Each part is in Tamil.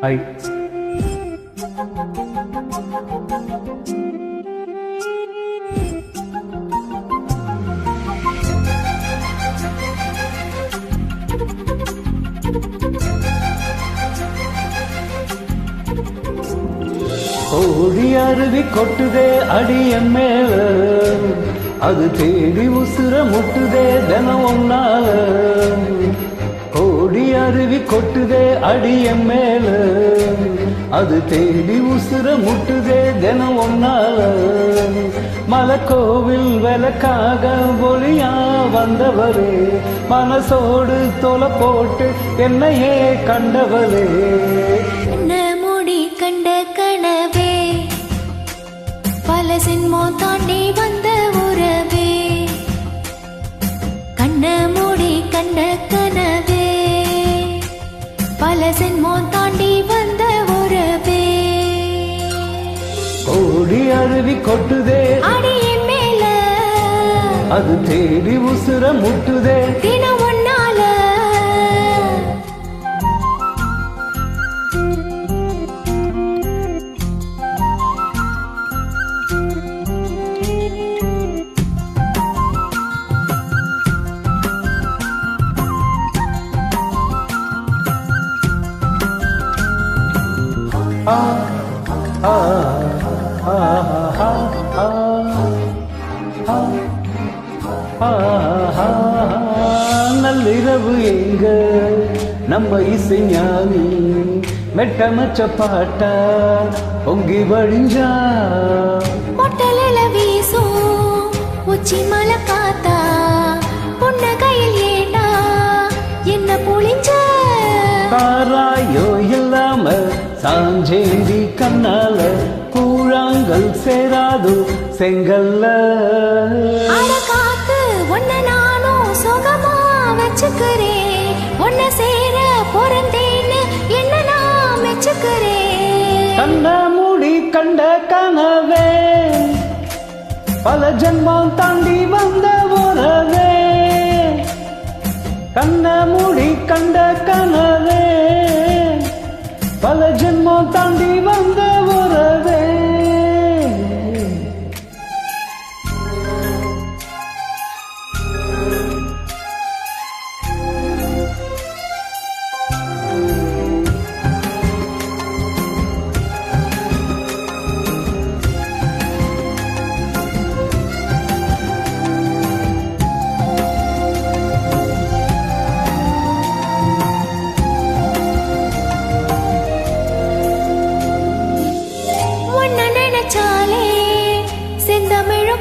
ஐ ஓடி அருவி கொட்டுதே அடிய மேல, அது தேடி உசுர முட்டுதே தினம் ஒன்னால. ஓடி அருவி கொட்டுதே அடிய மேல, அது தேடி உசுர முட்டுதே தினம் ஒன்னால. மலக்கோவில் விளக்காக ஒளியா வந்தவரே, மனசோடு தொலை போட்டு என்னையே கண்டவரே. கண்ட கனவே பல சின்மம் தாண்டி வந்த உறவே, கண்ண மூடி கண்ட கனவே பல சின்மம் தாண்டி வந்த உறவே. ஓடி அருவி கொட்டுதே அடியின் மேல, அது தேடி உசுர முட்டுதே தினம் ஒன்னால. நள்ளிரவு எங்க நம்ம இசைஞானி மெட்டமச்ச பாட்டா பொங்கி வழிஞ்சா, பொட்டலில வீசும் உச்சி மலை காத்தா பொண்ண கையில் ஏண்டா என்ன பொழிஞ்ச. காராயோ இல்லாம சாஞ்சேந்தி கண்ணால கூழாங்கல் சேராது செங்கல்ல. அட காத்து ஒன்ன நானும் சுகமா வச்சுக்கிறேன், ஒன்ன சேர பொறந்தேன்னு என்ன நான் மெச்சுக்கிறேன். கண்ண மூடி கண்ட கனவே பல ஜென்மம் தாண்டி வந்த உறவே, கண்ண மூடி கண்ட கனவே பல ஜென்மம் தாண்டி வந்த உறவே.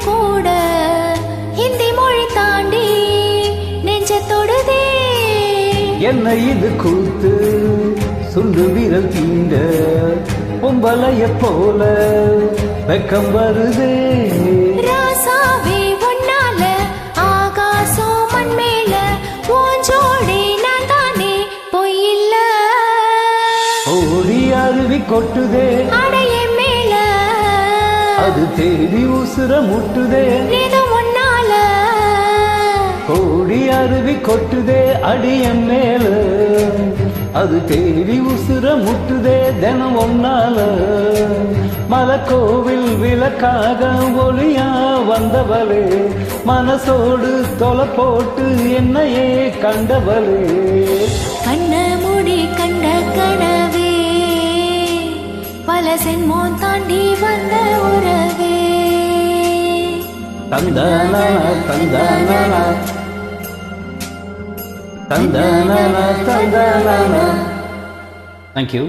கூட ஹிந்தி மொழி தாண்டி நெஞ்ச தொடுதே. என்ன இது கூத்து சுண்டு விரல் தீண்ட பொம்பளைய போல வெக்கம் வருதே. ராசாவே உன்னால ஆகாசம் மண் மேல ஓஞ்சோடி நான் தானே பொய்யில்ல. ஓடி அருவி கொட்டுதே அடைய மேல, அது தேடி உசுர முட்டுதே ஒன்னால. ஓடி அருவி கொட்டுதே அடிய மேல, அது தேடி உசுர முட்டுதே தினம் ஒன்னால. மலக்கோவில் விளக்காக ஒளியா வந்தவளே, மனசோடு தொலை போட்டு என்னையே கண்டவளே. கண்ண மூடி கண்ட கனவே பல சென்மோன் தாண்டி வந்த உறவே. தந்தானா தந்தானா தந்தானா தந்தானா. Thank you.